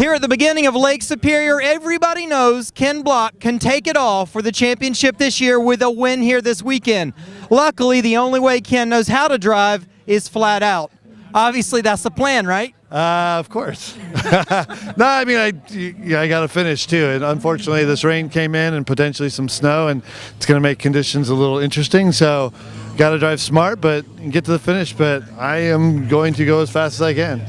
Here at the beginning of Lake Superior, everybody knows Ken Block can take it all for the championship this year with a win here this weekend. Luckily, the only way Ken knows how to drive is flat out. Obviously, that's the plan, right? Of course. No, I mean, I got to finish too. And unfortunately, this rain came in and potentially some snow, and it's going to make conditions a little interesting. So, got to drive smart, but get to the finish. But I am going to go as fast as I can.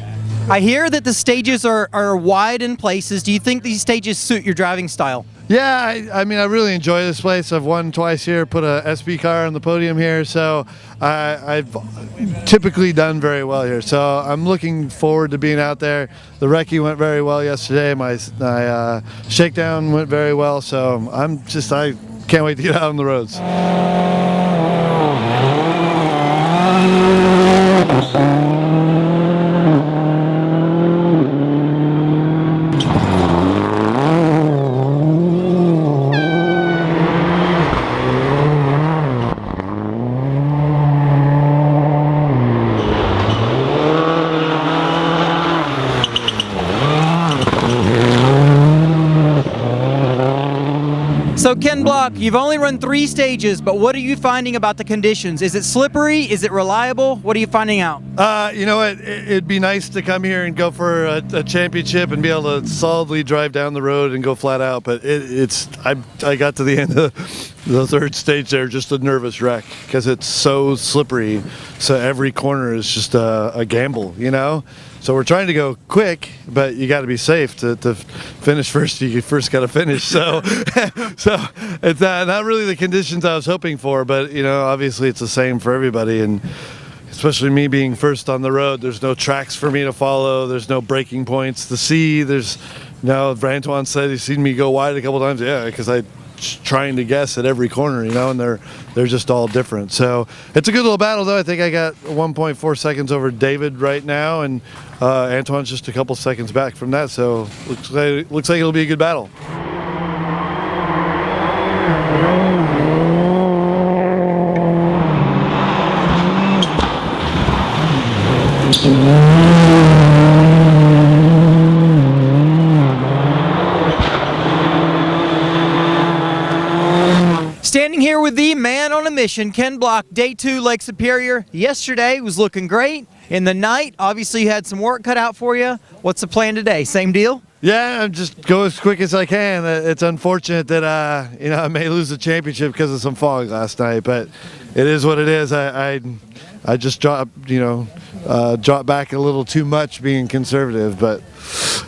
I hear that the stages are wide in places. Do you think these stages suit your driving style? Yeah, I mean, I really enjoy this place. I've won twice here, put a SP car on the podium here, so I've typically done very well here. So I'm looking forward to being out there. The recce went very well yesterday. My shakedown went very well, so I can't wait to get out on the roads. So Ken Block, you've only run 3 stages, but what are you finding about the conditions? Is it slippery? Is it reliable? What are you finding out? You know what? It'd be nice to come here and go for a championship and be able to solidly drive down the road and go flat out. But I got to the end of the 3rd stage there, just a nervous wreck because it's so slippery. So every corner is just a gamble, you know? So we're trying to go quick, but you got to be safe to finish first. You first got to finish. So, so it's not really the conditions I was hoping for, but you know, obviously it's the same for everybody, and especially me being first on the road. There's no tracks for me to follow. There's no braking points to see. Antoine said he's seen me go wide a couple times. Yeah, because I trying to guess at every corner, you know, and they're just all different. So it's a good little battle, though. I think I got 1.4 seconds over David right now, and Antoine's just a couple seconds back from that. So looks like it'll be a good battle. Standing here with the man on a mission, Ken Block, day 2, Lake Superior. Yesterday was looking great. In the night, obviously you had some work cut out for you. What's the plan today? Same deal? Yeah, I'm just go as quick as I can. It's unfortunate that I may lose the championship because of some fog last night, but it is what it is. I just dropped back a little too much being conservative, but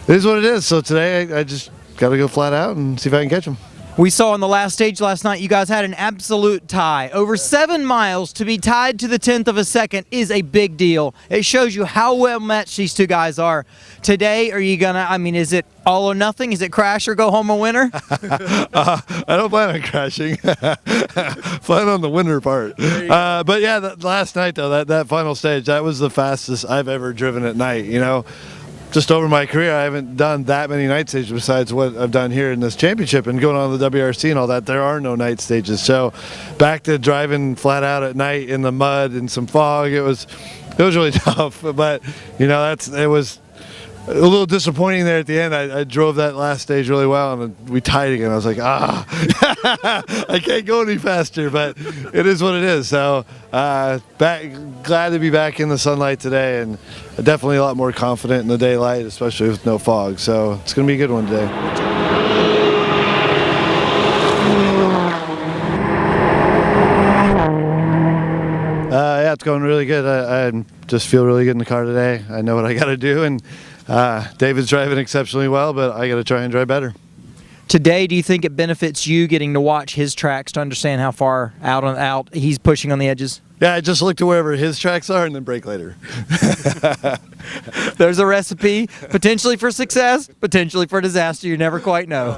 it is what it is. So today I just got to go flat out and see if I can catch them. We saw in the last stage last night, you guys had an absolute tie. Over 7 miles to be tied to the 10th of a second is a big deal. It shows you how well matched these 2 guys are. Today, are you gonna, is it all or nothing? Is it crash or go home a winner? I don't plan on crashing. Plan on the winner part. But yeah, last night though, that final stage, that was the fastest I've ever driven at night, you know. Just over my career, I haven't done that many night stages besides what I've done here in this championship and going on the WRC and all that. There are no night stages. So back to driving flat out at night in the mud and some fog, it was really tough. But, you know, it was a little disappointing there at the end. I drove that last stage really well, and we tied again. I was like, I can't go any faster, but it is what it is. So glad to be back in the sunlight today, and definitely a lot more confident in the daylight, especially with no fog. So it's going to be a good one today. Yeah, it's going really good. I just feel really good in the car today. I know what I got to do, and David's driving exceptionally well, but I got to try and drive better. Today, do you think it benefits you getting to watch his tracks to understand how far out he's pushing on the edges? Yeah, I just look to wherever his tracks are and then brake later. There's a recipe, potentially for success, potentially for disaster. You never quite know.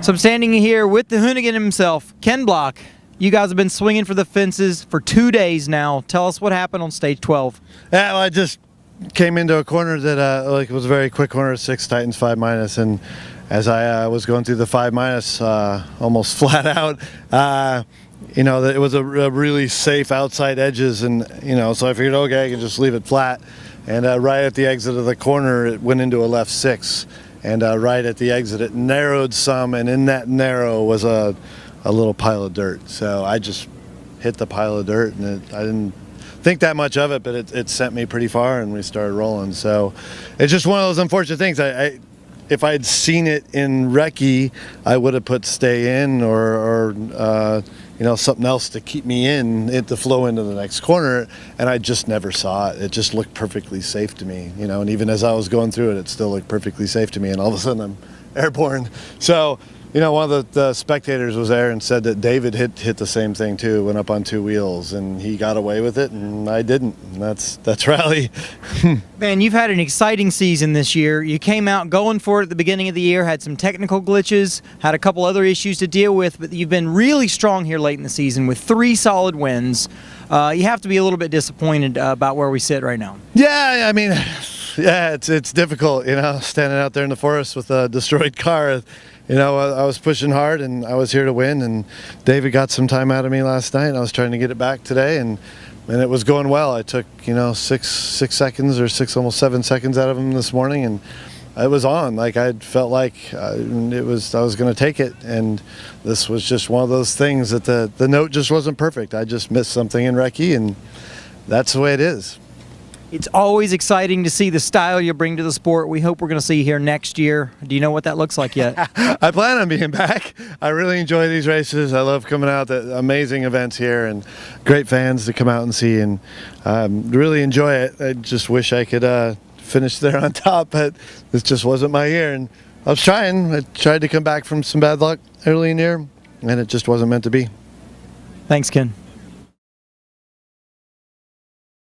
So I'm standing here with the Hoonigan himself, Ken Block. You guys have been swinging for the fences for 2 days now. Tell us what happened on stage 12. Yeah, well, I just came into a corner that like it was a very quick corner, 6 Titans 5 minus, and as I was going through the 5 minus, almost flat out, you know, it was a really safe outside edges, and you know, so I figured, okay, I can just leave it flat, and right at the exit of the corner, it went into a left 6, and right at the exit, it narrowed some, and in that narrow was a little pile of dirt. So I just hit the pile of dirt, and I didn't think that much of it, but it sent me pretty far, and we started rolling. So it's just one of those unfortunate things. If I'd seen it in recce, I would have put stay in or you know, something else to keep me in it to flow into the next corner, and I just never saw it. It just looked perfectly safe to me, you know, and even as I was going through it, it still looked perfectly safe to me, and all of a sudden I'm airborne. So, you know, one of the spectators was there and said that David hit the same thing too, went up on 2 wheels, and he got away with it, and I didn't. And that's rally. Man, you've had an exciting season this year. You came out going for it at the beginning of the year, had some technical glitches, had a couple other issues to deal with, but you've been really strong here late in the season with 3 solid wins. You have to be a little bit disappointed about where we sit right now. Yeah, I mean, yeah, it's difficult, you know, standing out there in the forest with a destroyed car. You know, I was pushing hard, and I was here to win, and David got some time out of me last night, and I was trying to get it back today, and it was going well. I took, you know, 6 seconds or almost 7 seconds out of him this morning, and it was on. Like, I felt like I was going to take it, and this was just one of those things that the note just wasn't perfect. I just missed something in recce, and that's the way it is. It's always exciting to see the style you bring to the sport. We hope we're going to see you here next year. Do you know what that looks like yet? I plan on being back. I really enjoy these races. I love coming out to amazing events here and great fans to come out and see, and really enjoy it. I just wish I could finish there on top, but this just wasn't my year. And I was trying. I tried to come back from some bad luck early in the year, and it just wasn't meant to be. Thanks, Ken.